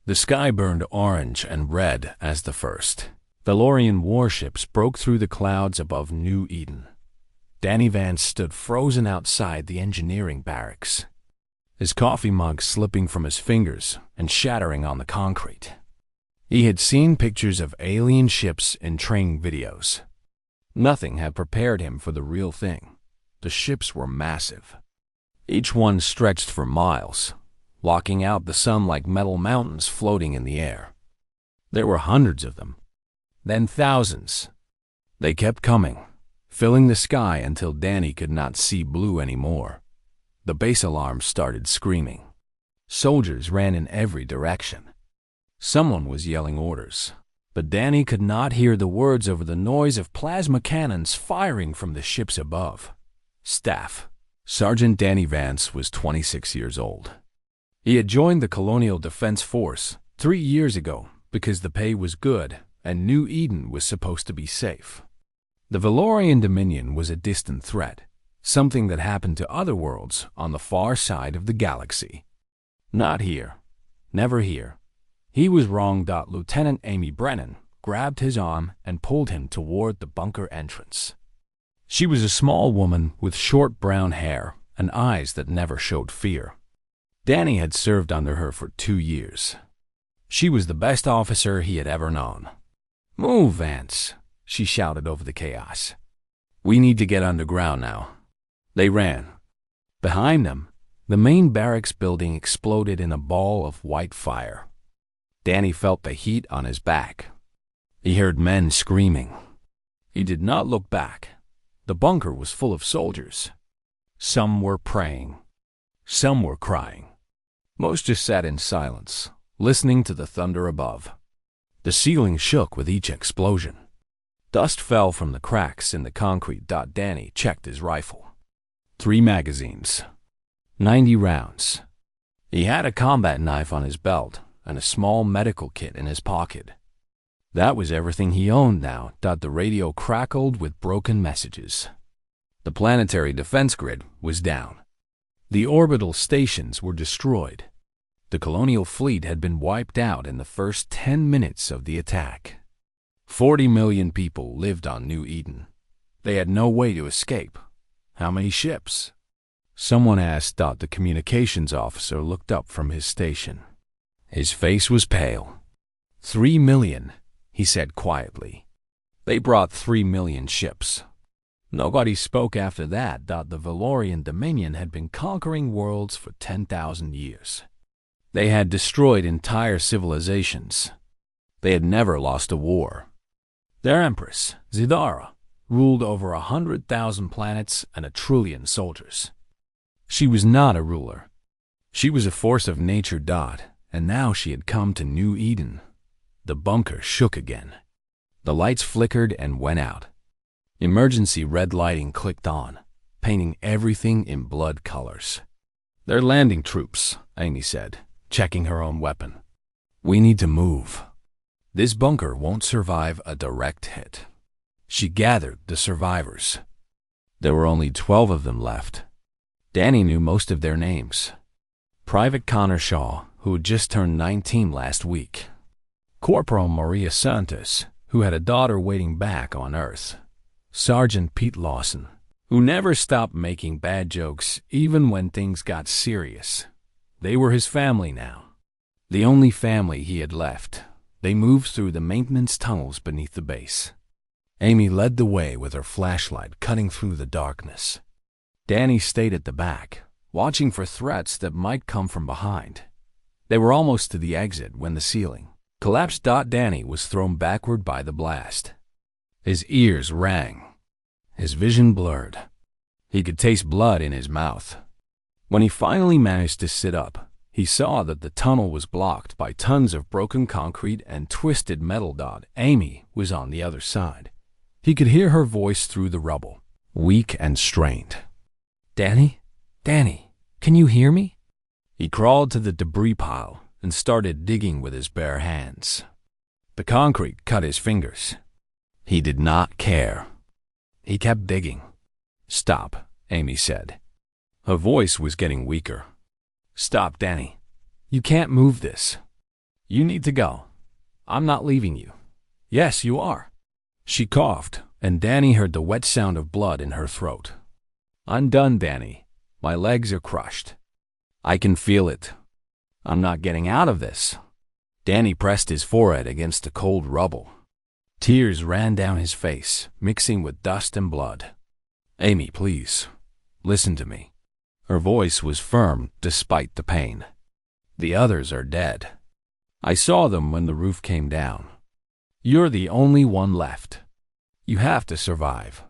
The sky burned orange and red as the first Valorian warships broke through the clouds above New Eden. Danny Vance stood frozen outside the engineering barracks, his coffee mug slipping from his fingers and shattering on the concrete. He had seen pictures of alien ships in training videos. Nothing had prepared him for the real thing. The ships were massive. Each one stretched for miles, blocking out the sun like metal mountains floating in the air. There were hundreds of them, then thousands. They kept coming, filling the sky until Danny could not see blue anymore. The base alarm started screaming. Soldiers ran in every direction. Someone was yelling orders, but Danny could not hear the words over the noise of plasma cannons firing from the ships above. Staff. Sergeant Danny Vance was 26 years old. He had joined the Colonial Defense Force 3 years ago because the pay was good and New Eden was supposed to be safe. The Valorian Dominion was a distant threat, something that happened to other worlds on the far side of the galaxy. Not here. Never here. He was wrong. Lieutenant Amy Brennan grabbed his arm and pulled him toward the bunker entrance. She was a small woman with short brown hair and eyes that never showed fear. Danny had served under her for 2 years. She was the best officer he had ever known. "Move, Vance," she shouted over the chaos. "We need to get underground now." They ran. Behind them, the main barracks building exploded in a ball of white fire. Danny felt the heat on his back. He heard men screaming. He did not look back. The bunker was full of soldiers. Some were praying. Some were crying. Most just sat in silence, listening to the thunder above. The ceiling shook with each explosion. Dust fell from the cracks in the concrete. Danny checked his rifle. 3 magazines. 90 rounds. He had a combat knife on his belt and a small medical kit in his pocket. That was everything he owned now. The radio crackled with broken messages. The planetary defense grid was down. The orbital stations were destroyed. The colonial fleet had been wiped out in the first 10 minutes of the attack. 40 million people lived on New Eden. They had no way to escape. How many ships? Someone asked. The communications officer looked up from his station. His face was pale. 3 million, he said quietly. They brought 3 million ships. Nobody spoke after that. The Valorian Dominion had been conquering worlds for 10,000 years. They had destroyed entire civilizations. They had never lost a war. Their Empress, Zidara, ruled over 100,000 planets and 1 trillion soldiers. She was not a ruler. She was a force of nature. And now she had come to New Eden. The bunker shook again. The lights flickered and went out. Emergency red lighting clicked on, painting everything in blood colors. "They're landing troops," Amy said, checking her own weapon. "We need to move. This bunker won't survive a direct hit." She gathered the survivors. There were only 12 of them left. Danny knew most of their names. Private Connor Shaw, who had just turned 19 last week. Corporal Maria Santos, who had a daughter waiting back on Earth. Sergeant Pete Lawson, who never stopped making bad jokes even when things got serious. They were his family now. The only family he had left. They moved through the maintenance tunnels beneath the base. Amy led the way with her flashlight cutting through the darkness. Danny stayed at the back, watching for threats that might come from behind. They were almost to the exit when the ceiling collapsed. Danny was thrown backward by the blast. His ears rang. His vision blurred. He could taste blood in his mouth. When he finally managed to sit up, he saw that the tunnel was blocked by tons of broken concrete and twisted metal. Amy was on the other side. He could hear her voice through the rubble, weak and strained. "Danny? Danny, can you hear me?" He crawled to the debris pile and started digging with his bare hands. The concrete cut his fingers. He did not care. He kept digging. "Stop," Amy said. Her voice was getting weaker. "Stop, Danny. You can't move this." You need to go. I'm not leaving you. Yes, you are. She coughed, and Danny heard the wet sound of blood in her throat. I'm done, Danny. My legs are crushed. I can feel it. I'm not getting out of this. Danny pressed his forehead against the cold rubble. Tears ran down his face, mixing with dust and blood. Amy, please, listen to me. Her voice was firm despite the pain. The others are dead. I saw them when the roof came down. You're the only one left. You have to survive.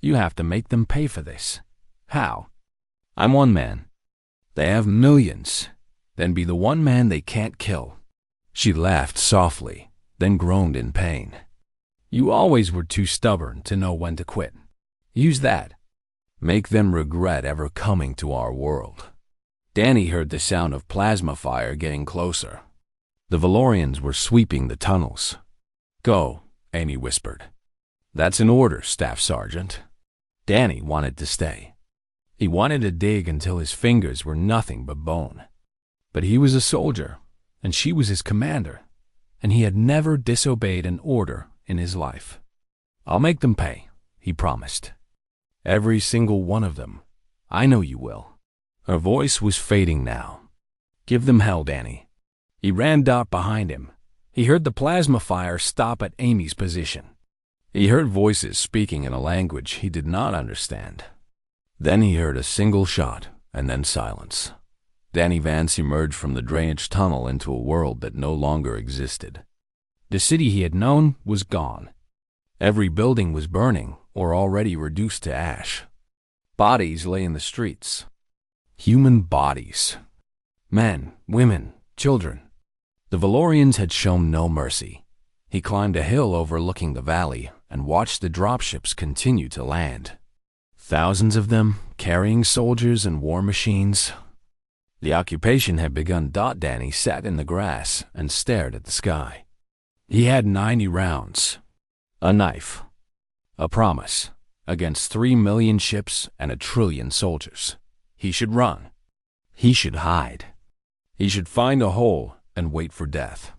You have to make them pay for this. How? I'm one man. They have millions. Then be the one man they can't kill. She laughed softly, then groaned in pain. You always were too stubborn to know when to quit. Use that. Make them regret ever coming to our world. Danny heard the sound of plasma fire getting closer. The Valorians were sweeping the tunnels. Go, Amy whispered. That's an order, Staff Sergeant. Danny wanted to stay. He wanted to dig until his fingers were nothing but bone. But he was a soldier, and she was his commander, and he had never disobeyed an order in his life. I'll make them pay, he promised. Every single one of them. I know you will. Her voice was fading now. Give them hell, Danny. He ran Dot behind him. He heard the plasma fire stop at Amy's position. He heard voices speaking in a language he did not understand. Then he heard a single shot, and then silence. Danny Vance emerged from the drainage tunnel into a world that no longer existed. The city he had known was gone. Every building was burning or already reduced to ash. Bodies lay in the streets. Human bodies. Men, women, children. The Valorians had shown no mercy. He climbed a hill overlooking the valley and watched the dropships continue to land. Thousands of them, carrying soldiers and war machines. The occupation had begun. Danny sat in the grass and stared at the sky. He had 90 rounds. A knife. A promise. Against 3 million ships and 1 trillion soldiers. He should run. He should hide. He should find a hole and wait for death.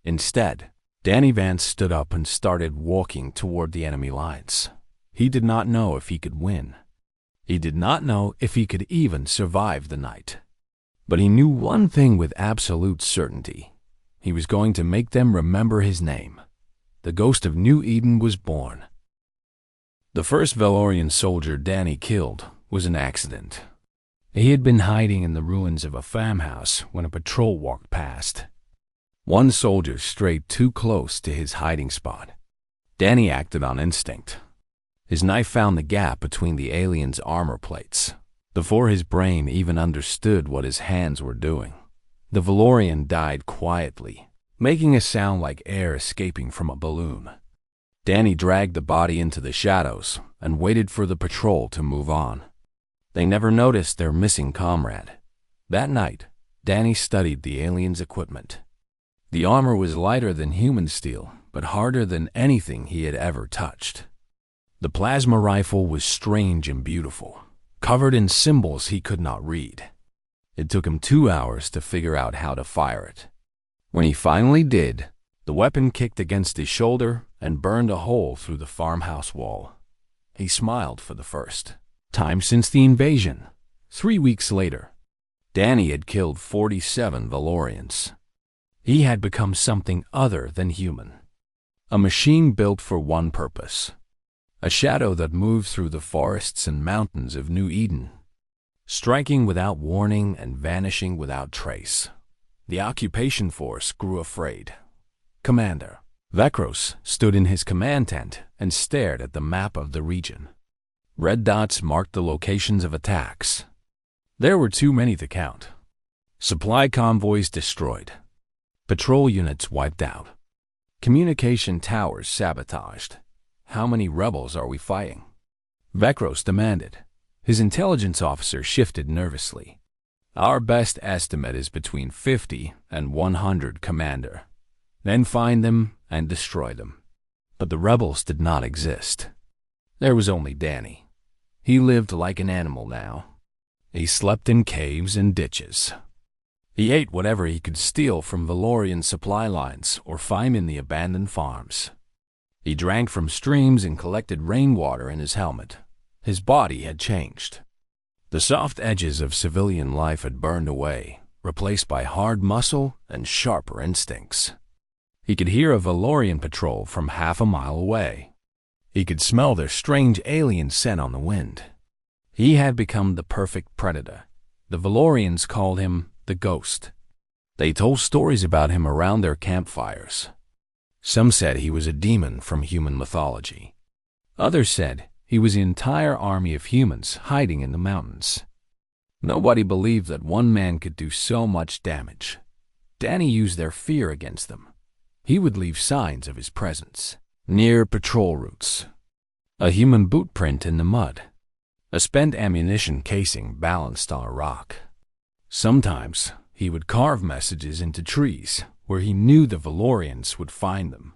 Instead, Danny Vance stood up and started walking toward the enemy lines. He did not know if he could win. He did not know if he could even survive the night. But he knew one thing with absolute certainty. He was going to make them remember his name. The ghost of New Eden was born. The first Valorian soldier Danny killed was an accident. He had been hiding in the ruins of a farmhouse when a patrol walked past. One soldier strayed too close to his hiding spot. Danny acted on instinct. His knife found the gap between the alien's armor plates. Before his brain even understood what his hands were doing, the Valorian died quietly, making a sound like air escaping from a balloon. Danny dragged the body into the shadows and waited for the patrol to move on. They never noticed their missing comrade. That night, Danny studied the alien's equipment. The armor was lighter than human steel, but harder than anything he had ever touched. The plasma rifle was strange and beautiful, covered in symbols he could not read. It took him 2 hours to figure out how to fire it. When he finally did, the weapon kicked against his shoulder and burned a hole through the farmhouse wall. He smiled for the first time since the invasion. 3 weeks later, Danny had killed 47 Valorians. He had become something other than human. A machine built for one purpose. A shadow that moved through the forests and mountains of New Eden, striking without warning and vanishing without trace. The occupation force grew afraid. Commander Vekros stood in his command tent and stared at the map of the region. Red dots marked the locations of attacks. There were too many to count. Supply convoys destroyed. Patrol units wiped out. Communication towers sabotaged. How many rebels are we fighting? Vekros demanded. His intelligence officer shifted nervously. Our best estimate is between 50 and 100, Commander. Then find them and destroy them. But the rebels did not exist. There was only Danny. He lived like an animal now. He slept in caves and ditches. He ate whatever he could steal from Valorian supply lines or find in the abandoned farms. He drank from streams and collected rainwater in his helmet. His body had changed. The soft edges of civilian life had burned away, replaced by hard muscle and sharper instincts. He could hear a Valorian patrol from half a mile away. He could smell their strange alien scent on the wind. He had become the perfect predator. The Valorians called him the Ghost. They told stories about him around their campfires. Some said he was a demon from human mythology. Others said he was the entire army of humans hiding in the mountains. Nobody believed that one man could do so much damage. Danny used their fear against them. He would leave signs of his presence near patrol routes, a human boot print in the mud, a spent ammunition casing balanced on a rock. Sometimes he would carve messages into trees where he knew the Valorians would find them.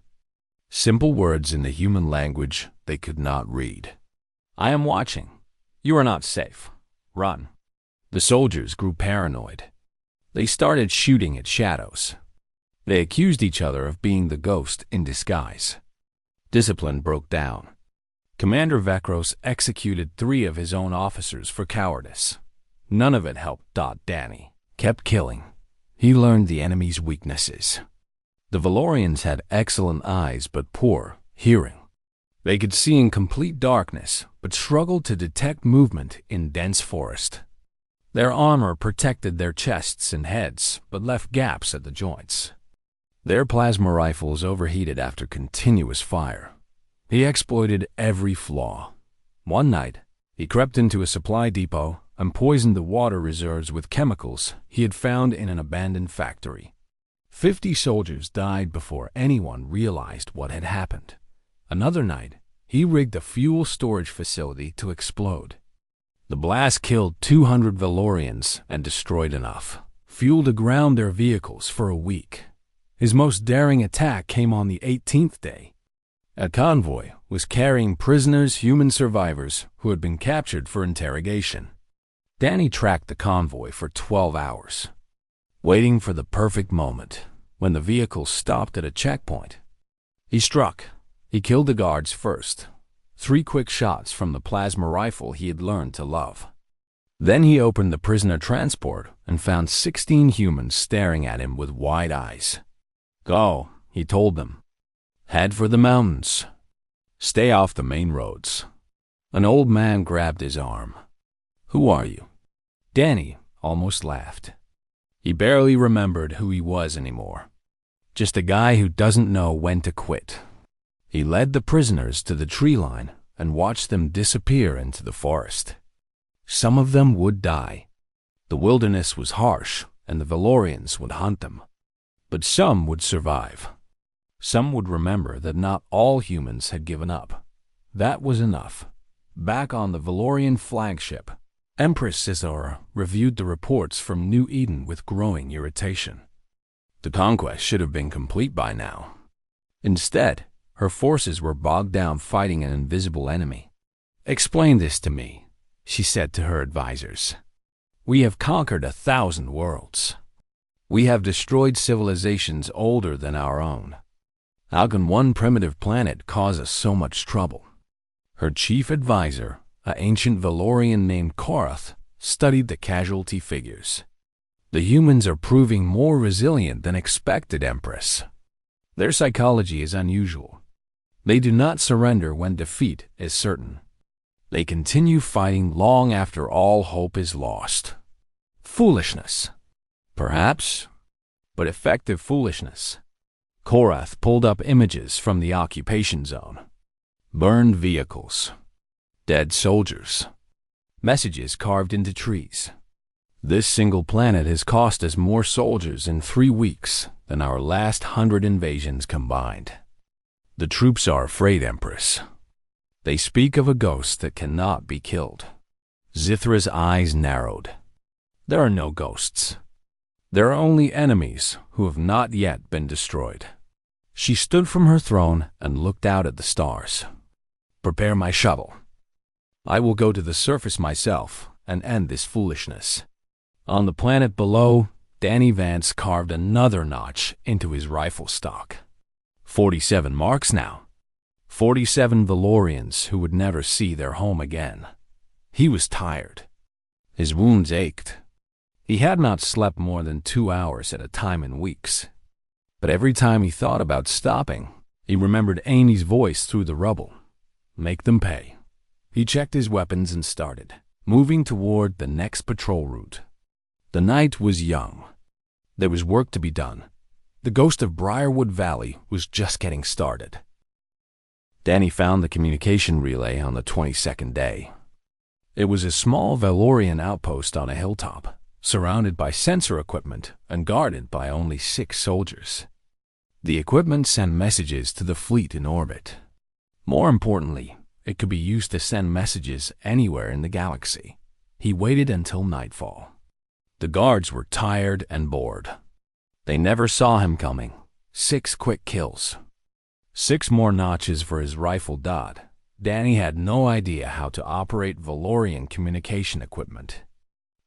Simple words in the human language they could not read. "I am watching. You are not safe. Run." The soldiers grew paranoid. They started shooting at shadows. They accused each other of being the Ghost in disguise. Discipline broke down. Commander Vekros executed 3 of his own officers for cowardice. None of it helped. Danny kept killing. He learned the enemy's weaknesses. The Valorians had excellent eyes but poor hearing. They could see in complete darkness but struggled to detect movement in dense forest. Their armor protected their chests and heads but left gaps at the joints. Their plasma rifles overheated after continuous fire. He exploited every flaw. One night, he crept into a supply depot and poisoned the water reserves with chemicals he had found in an abandoned factory. 50 soldiers died before anyone realized what had happened. Another night, he rigged a fuel storage facility to explode. The blast killed 200 Valorians and destroyed enough fuel to ground their vehicles for a week. His most daring attack came on the 18th day. A convoy was carrying prisoners, human survivors, who had been captured for interrogation. Danny tracked the convoy for 12 hours, waiting for the perfect moment when the vehicle stopped at a checkpoint. He struck. He killed the guards first. 3 quick shots from the plasma rifle he had learned to love. Then he opened the prisoner transport and found 16 humans staring at him with wide eyes. "Go," he told them. "Head for the mountains. Stay off the main roads." An old man grabbed his arm. "Who are you?" Danny almost laughed. He barely remembered who he was anymore. Just a guy who doesn't know when to quit. He led the prisoners to the tree line and watched them disappear into the forest. Some of them would die. The wilderness was harsh, and the Valorians would hunt them. But some would survive. Some would remember that not all humans had given up. That was enough. Back on the Valorian flagship, Empress reviewed the reports from New Eden with growing irritation. The conquest should have been complete by now. Instead, her forces were bogged down fighting an invisible enemy. "Explain this to me," she said to her advisors. "We have conquered 1,000 worlds. We have destroyed civilizations older than our own. How can one primitive planet cause us so much trouble?" Her chief advisor, an ancient Valorian named Korath, studied the casualty figures. "The humans are proving more resilient than expected, Empress. Their psychology is unusual. They do not surrender when defeat is certain. They continue fighting long after all hope is lost." Foolishness. Perhaps, but effective foolishness. Korath pulled up images from the occupation zone. Burned vehicles. Dead soldiers. Messages carved into trees. "This single planet has cost us more soldiers in 3 weeks than our last 100 invasions combined. The troops are afraid, Empress. They speak of a ghost that cannot be killed." Zithra's eyes narrowed. "There are no ghosts. There are only enemies who have not yet been destroyed." She stood from her throne and looked out at the stars. "Prepare my shuttle. I will go to the surface myself and end this foolishness. On the planet below, Danny Vance carved another notch into his rifle stock. 47 marks now. 47 Valorians who would never see their home again. He was tired. His wounds ached. He had not slept more than 2 hours at a time in weeks. But every time he thought about stopping, he remembered Amy's voice through the rubble. Make them pay. He checked his weapons and started, moving toward the next patrol route. The night was young. There was work to be done. The ghost of Briarwood Valley was just getting started. Danny found the communication relay on the 22nd day. It was a small Valorian outpost on a hilltop, surrounded by sensor equipment and guarded by only 6 soldiers. The equipment sent messages to the fleet in orbit. More importantly, it could be used to send messages anywhere in the galaxy. He waited until nightfall. The guards were tired and bored. They never saw him coming. 6 quick kills. 6 more notches for his rifle dot. Danny had no idea how to operate Valorian communication equipment.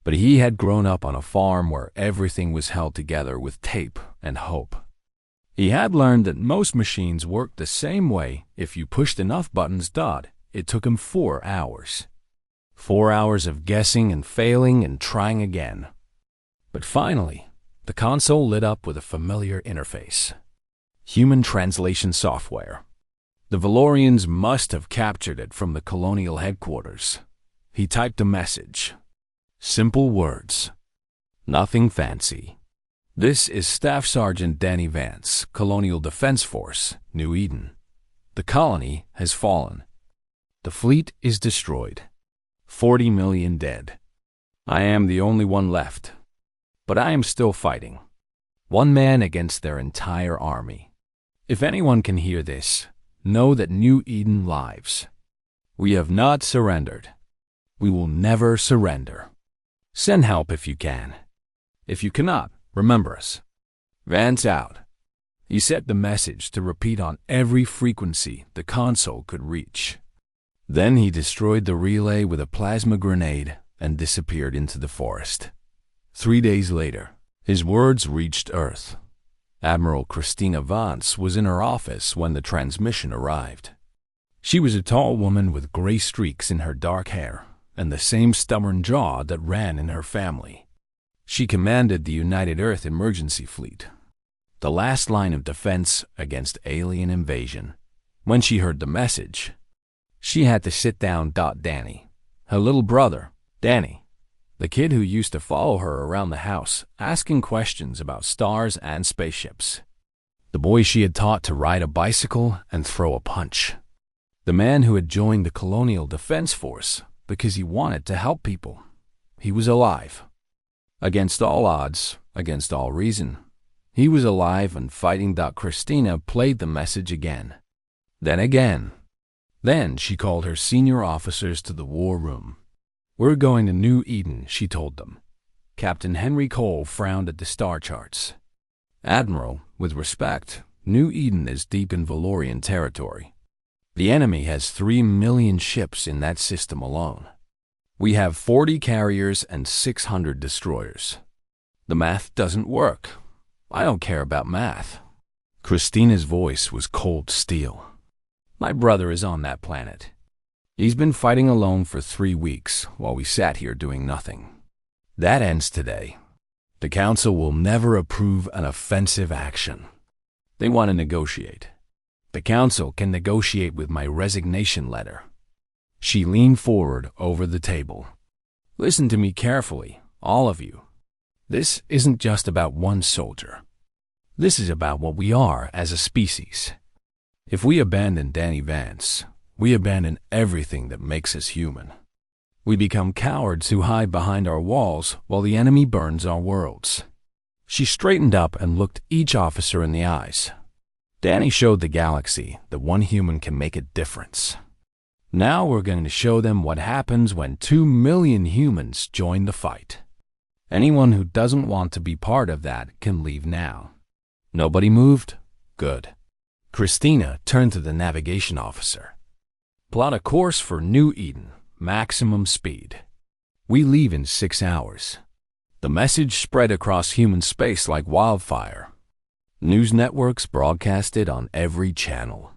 But he had grown up on a farm where everything was held together with tape and hope. He had learned that most machines worked the same way. If you pushed enough buttons dot, it took him 4 hours. 4 hours of guessing and failing and trying again. But finally, the console lit up with a familiar interface. Human translation software. The Valorians must have captured it from the colonial headquarters. He typed a message. Simple words. Nothing fancy. This is Staff Sergeant Danny Vance, Colonial Defense Force, New Eden. The colony has fallen. The fleet is destroyed. 40 million dead. I am the only one left. But I am still fighting. One man against their entire army. If anyone can hear this, know that New Eden lives. We have not surrendered. We will never surrender. Send help if you can. If you cannot, remember us. Vance out. He set the message to repeat on every frequency the console could reach. Then he destroyed the relay with a plasma grenade and disappeared into the forest. 3 days later, his words reached Earth. Admiral Christina Vance was in her office when the transmission arrived. She was a tall woman with gray streaks in her dark hair and the same stubborn jaw that ran in her family. She commanded the United Earth Emergency Fleet, the last line of defense against alien invasion. When she heard the message, she had to sit down. Danny, her little brother, Danny, the kid who used to follow her around the house, asking questions about stars and spaceships. The boy she had taught to ride a bicycle and throw a punch. The man who had joined the Colonial Defense Force because he wanted to help people. He was alive. Against all odds, against all reason, he was alive and fighting. Christina played the message again. Then again. Then she called her senior officers to the war room. We're going to New Eden, she told them. Captain Henry Cole frowned at the star charts. Admiral, with respect, New Eden is deep in Valorian territory. The enemy has 3 million ships in that system alone. We have 40 carriers and 600 destroyers. The math doesn't work. I don't care about math. Christina's voice was cold steel. My brother is on that planet. He's been fighting alone for 3 weeks while we sat here doing nothing. That ends today. The Council will never approve an offensive action. They want to negotiate. The Council can negotiate with my resignation letter. She leaned forward over the table. Listen to me carefully, all of you. This isn't just about one soldier. This is about what we are as a species. If we abandon Danny Vance, we abandon everything that makes us human. We become cowards who hide behind our walls while the enemy burns our worlds. She straightened up and looked each officer in the eyes. Danny showed the galaxy that one human can make a difference. Now we're going to show them what happens when 2 million humans join the fight. Anyone who doesn't want to be part of that can leave now. Nobody moved? Good. Christina turned to the navigation officer. Plot a course for New Eden, maximum speed. We leave in 6 hours. The message spread across human space like wildfire. News networks broadcast it on every channel.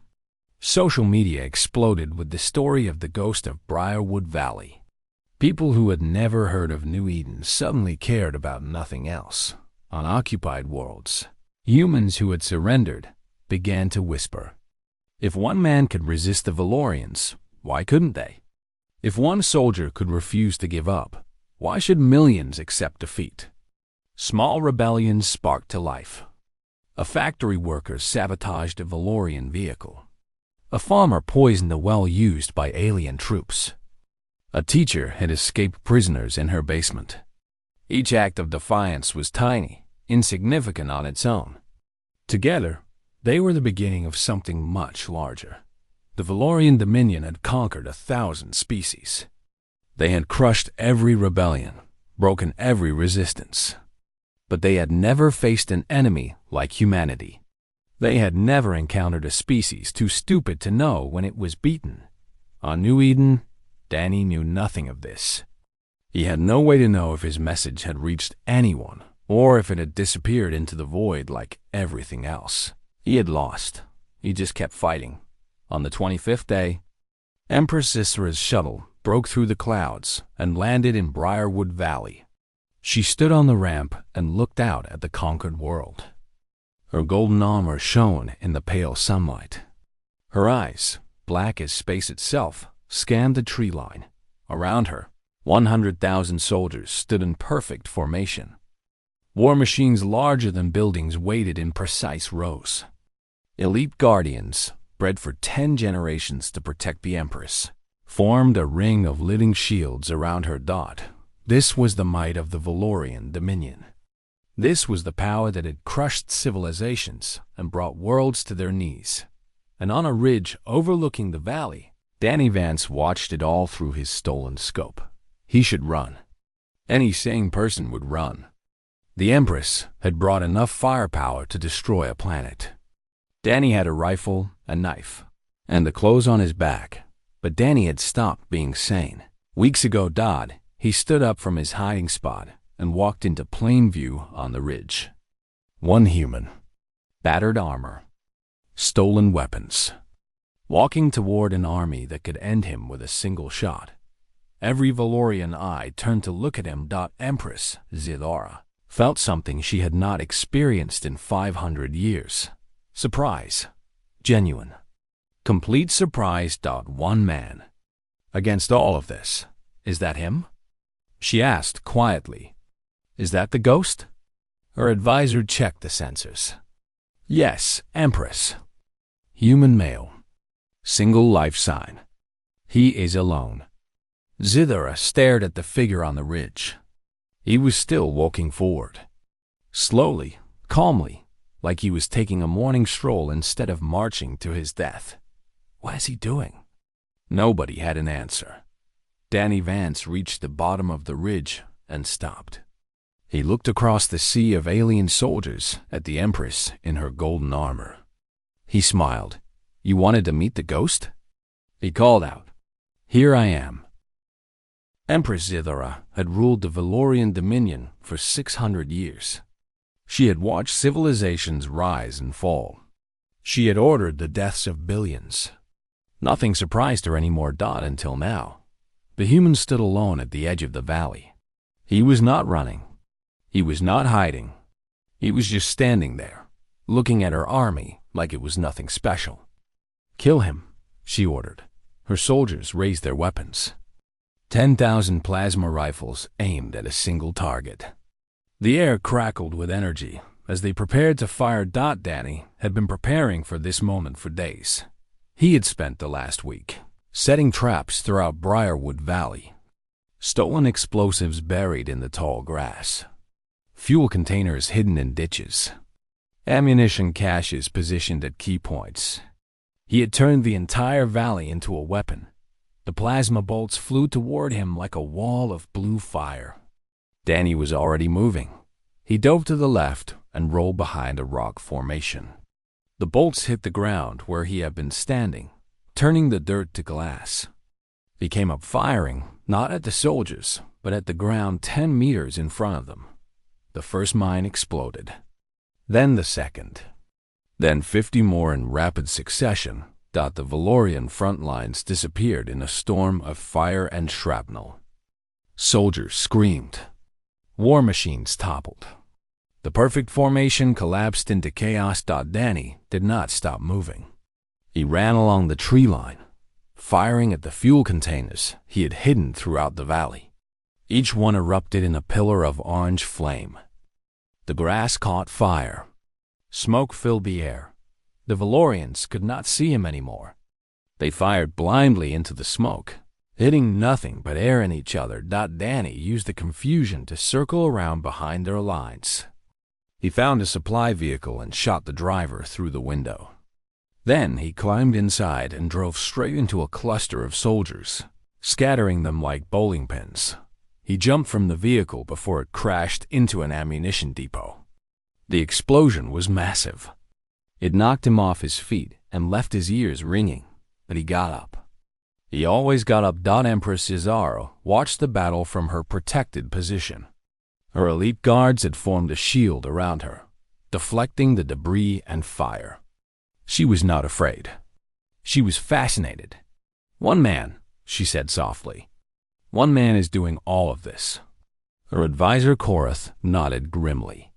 Social media exploded with the story of the ghost of Briarwood Valley. People who had never heard of New Eden suddenly cared about nothing else. On occupied worlds, humans who had surrendered began to whisper. If one man could resist the Valorians, why couldn't they? If one soldier could refuse to give up, why should millions accept defeat? Small rebellions sparked to life. A factory worker sabotaged a Valorian vehicle. A farmer poisoned a well used by alien troops. A teacher had escaped prisoners in her basement. Each act of defiance was tiny, insignificant on its own. Together, they were the beginning of something much larger. The Valorian Dominion had conquered 1,000 species. They had crushed every rebellion, broken every resistance. But they had never faced an enemy like humanity. They had never encountered a species too stupid to know when it was beaten. On New Eden, Danny knew nothing of this. He had no way to know if his message had reached anyone, or if it had disappeared into the void like everything else. He had lost. He just kept fighting. On the 25th day, Empress Isra's shuttle broke through the clouds and landed in Briarwood Valley. She stood on the ramp and looked out at the conquered world. Her golden armor shone in the pale sunlight. Her eyes, black as space itself, scanned the tree line. Around her, 100,000 soldiers stood in perfect formation. War machines larger than buildings waited in precise rows. Elite guardians, bred for 10 generations to protect the Empress, formed a ring of living shields around her dot. This was the might of the Valorian Dominion. This was the power that had crushed civilizations and brought worlds to their knees. And on a ridge overlooking the valley, Danny Vance watched it all through his stolen scope. He should run. Any sane person would run. The Empress had brought enough firepower to destroy a planet. Danny had a rifle, a knife, and the clothes on his back, but Danny had stopped being sane. Weeks ago, he stood up from his hiding spot and walked into plain view on the ridge. One human, battered armor, stolen weapons, walking toward an army that could end him with a single shot. Every Valorian eye turned to look at him. Empress Zidora felt something she had not experienced in 500 years. Surprise. Genuine. Complete surprise. One man. Against all of this, is that him? She asked quietly. Is that the ghost? Her advisor checked the sensors. Yes, Empress. Human male. Single life sign. He is alone. Zidora stared at the figure on the ridge. He was still walking forward. Slowly, calmly, like he was taking a morning stroll instead of marching to his death. What is he doing? Nobody had an answer. Danny Vance reached the bottom of the ridge and stopped. He looked across the sea of alien soldiers at the Empress in her golden armor. He smiled. You wanted to meet the ghost? He called out. Here I am. Empress Zidora had ruled the Valorian Dominion for 600 years. She had watched civilizations rise and fall. She had ordered the deaths of billions. Nothing surprised her anymore. Until now. The human stood alone at the edge of the valley. He was not running. He was not hiding. He was just standing there, looking at her army like it was nothing special. Kill him, she ordered. Her soldiers raised their weapons. 10,000 plasma rifles aimed at a single target. The air crackled with energy as they prepared to fire. Danny had been preparing for this moment for days. He had spent the last week setting traps throughout Briarwood Valley. Stolen explosives buried in the tall grass. Fuel containers hidden in ditches. Ammunition caches positioned at key points. He had turned the entire valley into a weapon. The plasma bolts flew toward him like a wall of blue fire. Danny was already moving. He dove to the left and rolled behind a rock formation. The bolts hit the ground where he had been standing, turning the dirt to glass. He came up firing, not at the soldiers, but at the ground 10 meters in front of them. The first mine exploded. Then the second. Then 50 more in rapid succession. The Valorian front lines disappeared in a storm of fire and shrapnel. Soldiers screamed. War machines toppled. The perfect formation collapsed into chaos. Danny did not stop moving. He ran along the tree line, firing at the fuel containers he had hidden throughout the valley. Each one erupted in a pillar of orange flame. The grass caught fire. Smoke filled the air. The Valorians could not see him anymore. They fired blindly into the smoke, hitting nothing but air and each other. Danny used the confusion to circle around behind their lines. He found a supply vehicle and shot the driver through the window. Then he climbed inside and drove straight into a cluster of soldiers, scattering them like bowling pins. He jumped from the vehicle before it crashed into an ammunition depot. The explosion was massive. It knocked him off his feet and left his ears ringing, but he got up. He always got up. Empress Cesaro watched the battle from her protected position. Her elite guards had formed a shield around her, deflecting the debris and fire. She was not afraid. She was fascinated. "One man," she said softly. "One man is doing all of this." Her advisor Korath nodded grimly.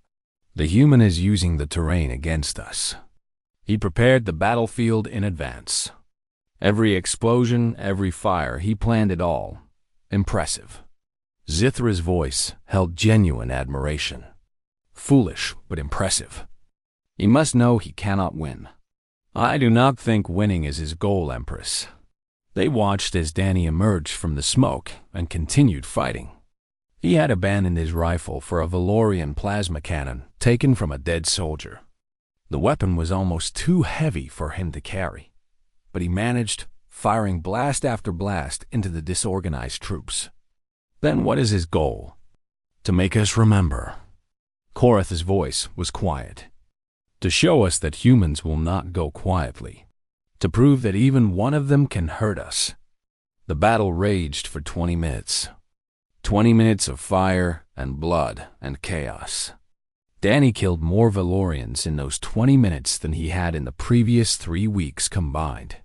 "The human is using the terrain against us." He prepared the battlefield in advance. Every explosion, every fire, he planned it all. Impressive. Zithra's voice held genuine admiration. Foolish, but impressive. He must know he cannot win. "I do not think winning is his goal, Empress." They watched as Danny emerged from the smoke and continued fighting. He had abandoned his rifle for a Valorian plasma cannon taken from a dead soldier. The weapon was almost too heavy for him to carry, but he managed, firing blast after blast into the disorganized troops. Then what is his goal? To make us remember. Korath's voice was quiet. To show us that humans will not go quietly. To prove that even one of them can hurt us. The battle raged for 20 minutes. 20 minutes of fire and blood and chaos. Danny killed more Valorians in those 20 minutes than he had in the previous 3 weeks combined.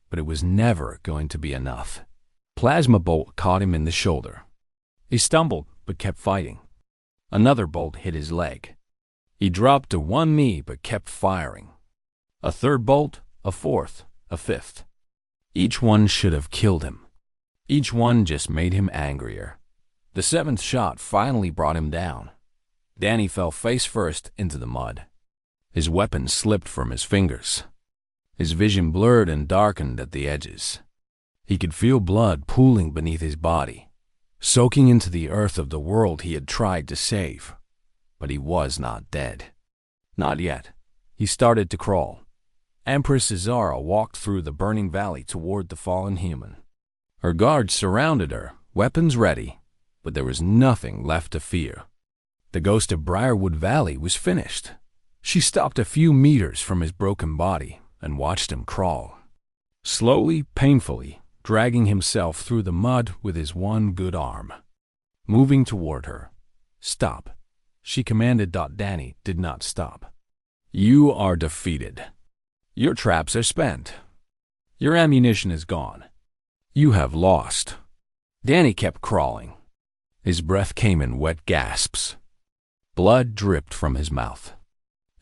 But it was never going to be enough. Plasma bolt caught him in the shoulder. He stumbled, but kept fighting. Another bolt hit his leg. He dropped to one knee, but kept firing. A third bolt, a fourth, a fifth. Each one should have killed him. Each one just made him angrier. The seventh shot finally brought him down. Danny fell face first into the mud. His weapon slipped from his fingers. His vision blurred and darkened at the edges. He could feel blood pooling beneath his body, soaking into the earth of the world he had tried to save. But he was not dead. Not yet. He started to crawl. Empress Cesaro walked through the burning valley toward the fallen human. Her guards surrounded her, weapons ready, but there was nothing left to fear. The ghost of Briarwood Valley was finished. She stopped a few meters from his broken body and watched him crawl. Slowly, painfully, dragging himself through the mud with his one good arm. Moving toward her. "Stop," she commanded. Danny did not stop. "You are defeated. Your traps are spent. Your ammunition is gone. You have lost." Danny kept crawling. His breath came in wet gasps. Blood dripped from his mouth.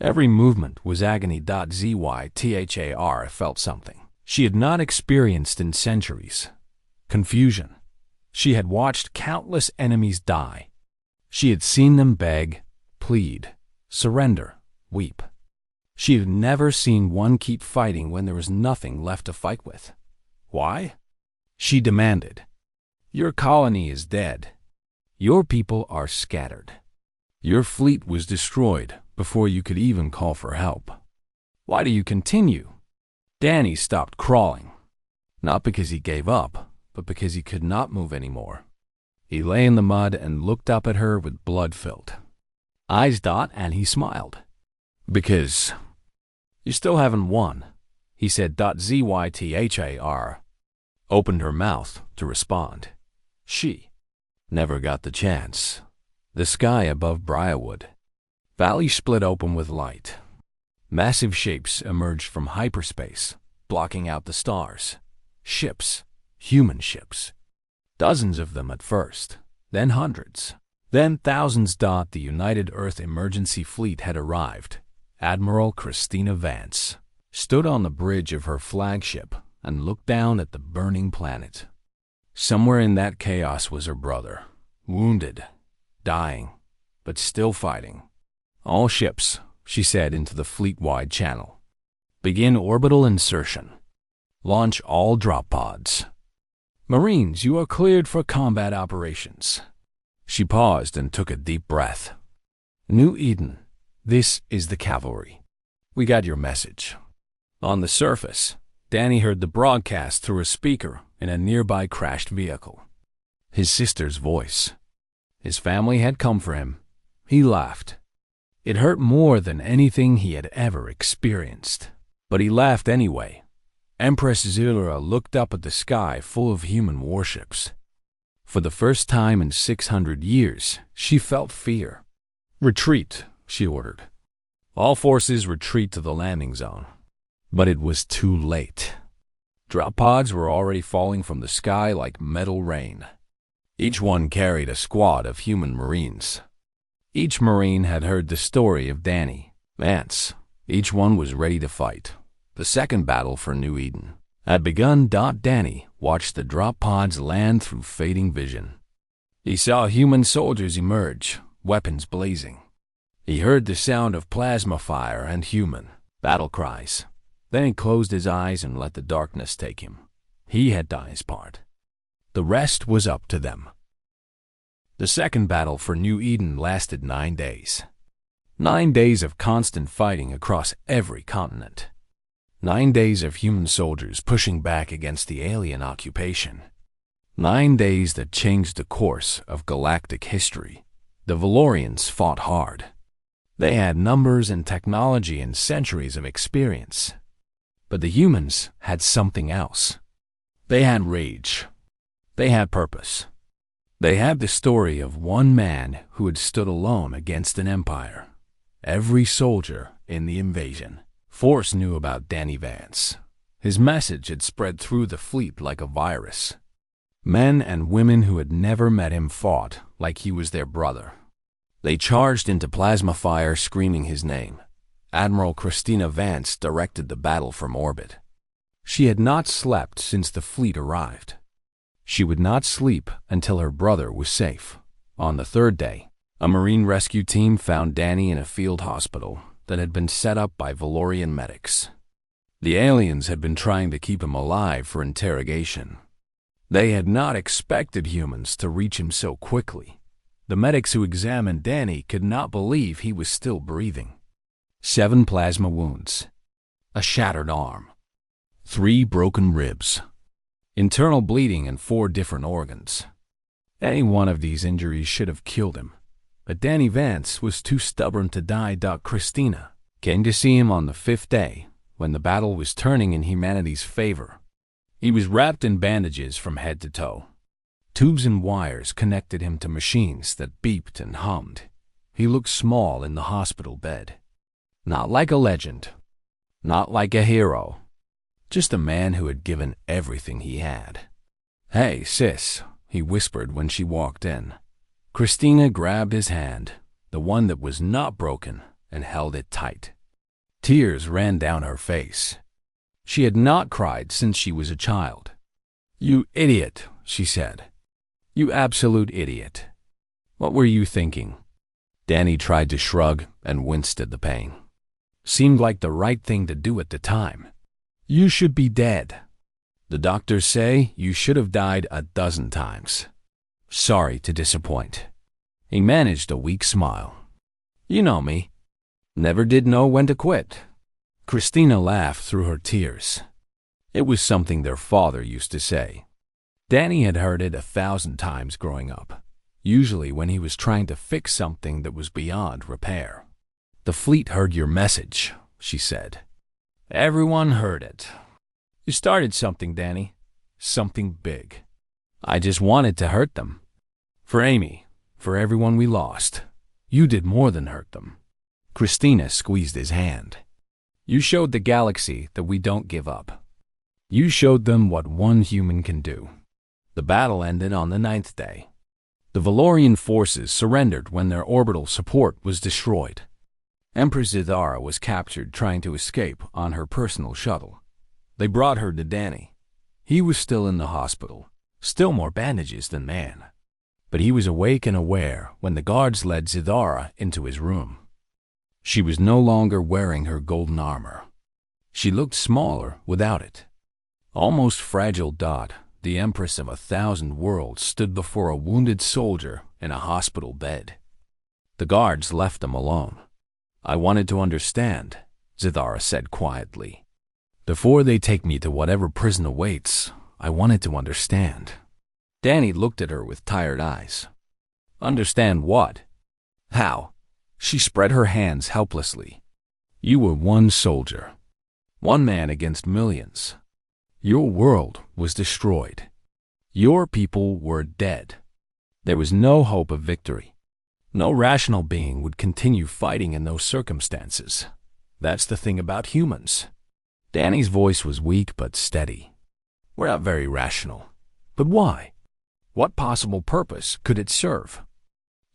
Every movement was agony. Zythar felt something she had not experienced in centuries. Confusion. She had watched countless enemies die. She had seen them beg, plead, surrender, weep. She had never seen one keep fighting when there was nothing left to fight with. Why? She demanded. "Your colony is dead. Your people are scattered. Your fleet was destroyed before you could even call for help. Why do you continue?" Danny stopped crawling, not because he gave up, but because he could not move anymore. He lay in the mud and looked up at her with blood-filled eyes. And he smiled. "Because you still haven't won," he said. Zythar opened her mouth to respond. She never got the chance. The sky above Briarwood Valley split open with light. Massive shapes emerged from hyperspace, blocking out the stars. Ships, human ships. Dozens of them at first, then hundreds, then thousands. The United Earth Emergency Fleet had arrived. Admiral Christina Vance stood on the bridge of her flagship and looked down at the burning planet. Somewhere in that chaos was her brother, wounded, dying, but still fighting. "All ships," she said into the fleet-wide channel. "Begin orbital insertion. Launch all drop pods. Marines, you are cleared for combat operations." She paused and took a deep breath. "New Eden, this is the cavalry. We got your message." On the surface, Danny heard the broadcast through a speaker in a nearby crashed vehicle. His sister's voice. His family had come for him. He laughed. It hurt more than anything he had ever experienced. But he laughed anyway. Empress Zilura looked up at the sky full of human warships. For the first time in 600 years, she felt fear. "Retreat," she ordered. "All forces retreat to the landing zone." But it was too late. Drop pods were already falling from the sky like metal rain. Each one carried a squad of human Marines. Each Marine had heard the story of Danny Vance. Each one was ready to fight. The second battle for New Eden had begun. Danny watched the drop pods land through fading vision. He saw human soldiers emerge, weapons blazing. He heard the sound of plasma fire and human battle cries. Then he closed his eyes and let the darkness take him. He had done his part. The rest was up to them. The second battle for New Eden lasted 9 days. 9 days of constant fighting across every continent. 9 days of human soldiers pushing back against the alien occupation. 9 days that changed the course of galactic history. The Valorians fought hard. They had numbers and technology and centuries of experience. But the humans had something else. They had rage. They had purpose. They had the story of one man who had stood alone against an empire. Every soldier in the invasion force knew about Danny Vance. His message had spread through the fleet like a virus. Men and women who had never met him fought like he was their brother. They charged into plasma fire screaming his name. Admiral Christina Vance directed the battle from orbit. She had not slept since the fleet arrived. She would not sleep until her brother was safe. On the third day, a Marine rescue team found Danny in a field hospital that had been set up by Valorian medics. The aliens had been trying to keep him alive for interrogation. They had not expected humans to reach him so quickly. The medics who examined Danny could not believe he was still breathing. 7 plasma wounds, a shattered arm, 3 broken ribs, internal bleeding in 4 different organs. Any one of these injuries should have killed him, but Danny Vance was too stubborn to die. Christina came to see him on the 5th day, when the battle was turning in humanity's favor. He was wrapped in bandages from head to toe. Tubes and wires connected him to machines that beeped and hummed. He looked small in the hospital bed. Not like a legend, not like a hero, just a man who had given everything he had. "Hey, sis," he whispered when she walked in. Christina grabbed his hand, the one that was not broken, and held it tight. Tears ran down her face. She had not cried since she was a child. "You idiot," she said. "You absolute idiot. What were you thinking?" Danny tried to shrug and winced at the pain. Seemed like the right thing to do at the time. "You should be dead. The doctors say you should have died a dozen times. Sorry to disappoint." He managed a weak smile. "You know me. Never did know when to quit." Christina laughed through her tears. It was something their father used to say. Danny had heard it 1,000 times growing up, usually when he was trying to fix something that was beyond repair. "The fleet heard your message," she said. "Everyone heard it. You started something, Danny. Something big. I just wanted to hurt them. For Amy, for everyone we lost. You did more than hurt them." Christina squeezed his hand. "You showed the galaxy that we don't give up. You showed them what one human can do." The battle ended on the 9th day. The Valorian forces surrendered when their orbital support was destroyed. Empress Zithara was captured trying to escape on her personal shuttle. They brought her to Danny. He was still in the hospital, still more bandages than man. But he was awake and aware when the guards led Zithara into his room. She was no longer wearing her golden armor. She looked smaller without it. Almost fragile Dot, the Empress of 1,000 worlds, stood before a wounded soldier in a hospital bed. The guards left them alone. "I wanted to understand," Zithara said quietly. "Before they take me to whatever prison awaits, I wanted to understand." Danny looked at her with tired eyes. "Understand what? How?" She spread her hands helplessly. "You were one soldier. One man against millions. Your world was destroyed. Your people were dead. There was no hope of victory. No rational being would continue fighting in those circumstances. That's the thing about humans." Danny's voice was weak but steady. "We're not very rational. But why? What possible purpose could it serve?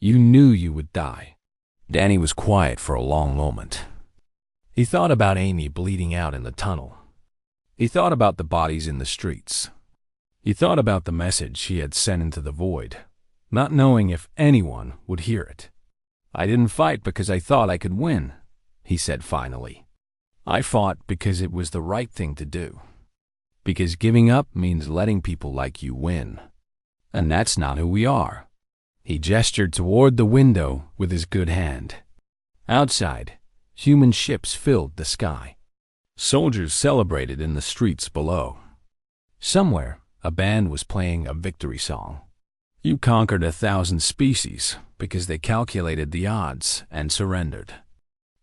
You knew you would die." Danny was quiet for a long moment. He thought about Amy bleeding out in the tunnel. He thought about the bodies in the streets. He thought about the message he had sent into the void, not knowing if anyone would hear it. "I didn't fight because I thought I could win," he said finally. "I fought because it was the right thing to do. Because giving up means letting people like you win. And that's not who we are." He gestured toward the window with his good hand. Outside, human ships filled the sky. Soldiers celebrated in the streets below. Somewhere, a band was playing a victory song. You conquered 1,000 species because they calculated the odds and surrendered.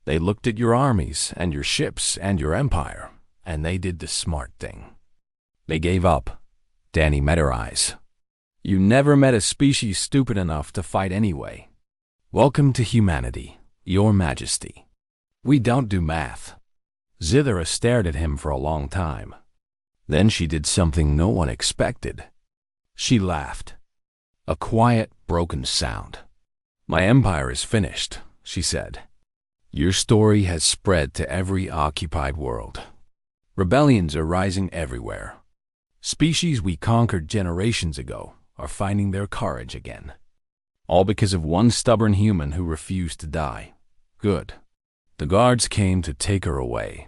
They looked at your armies and your ships and your empire, and they did the smart thing. They gave up. Danny met her eyes. "You never met a species stupid enough to fight anyway. Welcome to humanity, Your Majesty. We don't do math." Zithara stared at him for a long time. Then she did something no one expected. She laughed. A quiet, broken sound. "My empire is finished," she said. "Your story has spread to every occupied world. Rebellions are rising everywhere. Species we conquered generations ago are finding their courage again. All because of one stubborn human who refused to die. Good." The guards came to take her away.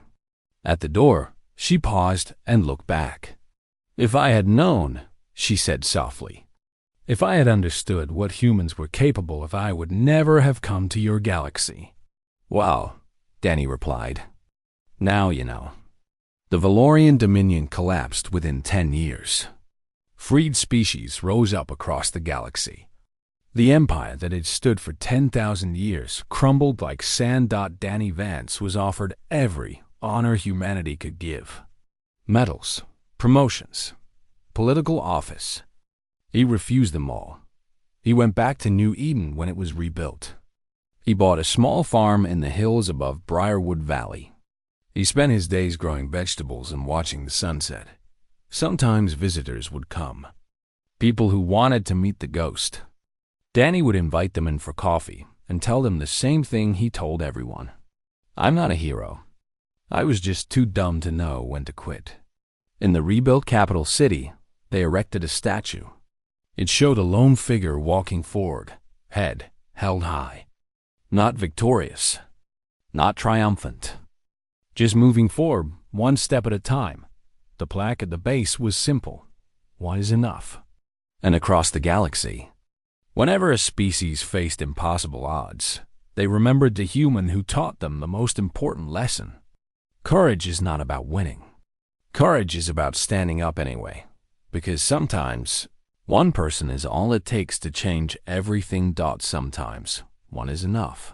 At the door, she paused and looked back. "If I had known," she said softly, "if I had understood what humans were capable of, I would never have come to your galaxy." "Well," Danny replied. "Now you know." The Valorian Dominion collapsed within 10 years. Freed species rose up across the galaxy. The empire that had stood for 10,000 years crumbled like sand. Danny Vance was offered every honor humanity could give. Medals, promotions, political office. He refused them all. He went back to New Eden when it was rebuilt. He bought a small farm in the hills above Briarwood Valley. He spent his days growing vegetables and watching the sunset. Sometimes visitors would come. People who wanted to meet the ghost. Danny would invite them in for coffee and tell them the same thing he told everyone. "I'm not a hero. I was just too dumb to know when to quit." In the rebuilt capital city, they erected a statue. It showed a lone figure walking forward, head held high. Not victorious, not triumphant. Just moving forward, one step at a time. The plaque at the base was simple. One is enough. And across the galaxy, whenever a species faced impossible odds, they remembered the human who taught them the most important lesson. Courage is not about winning. Courage is about standing up anyway, because sometimes one person is all it takes to change everything. Sometimes one is enough.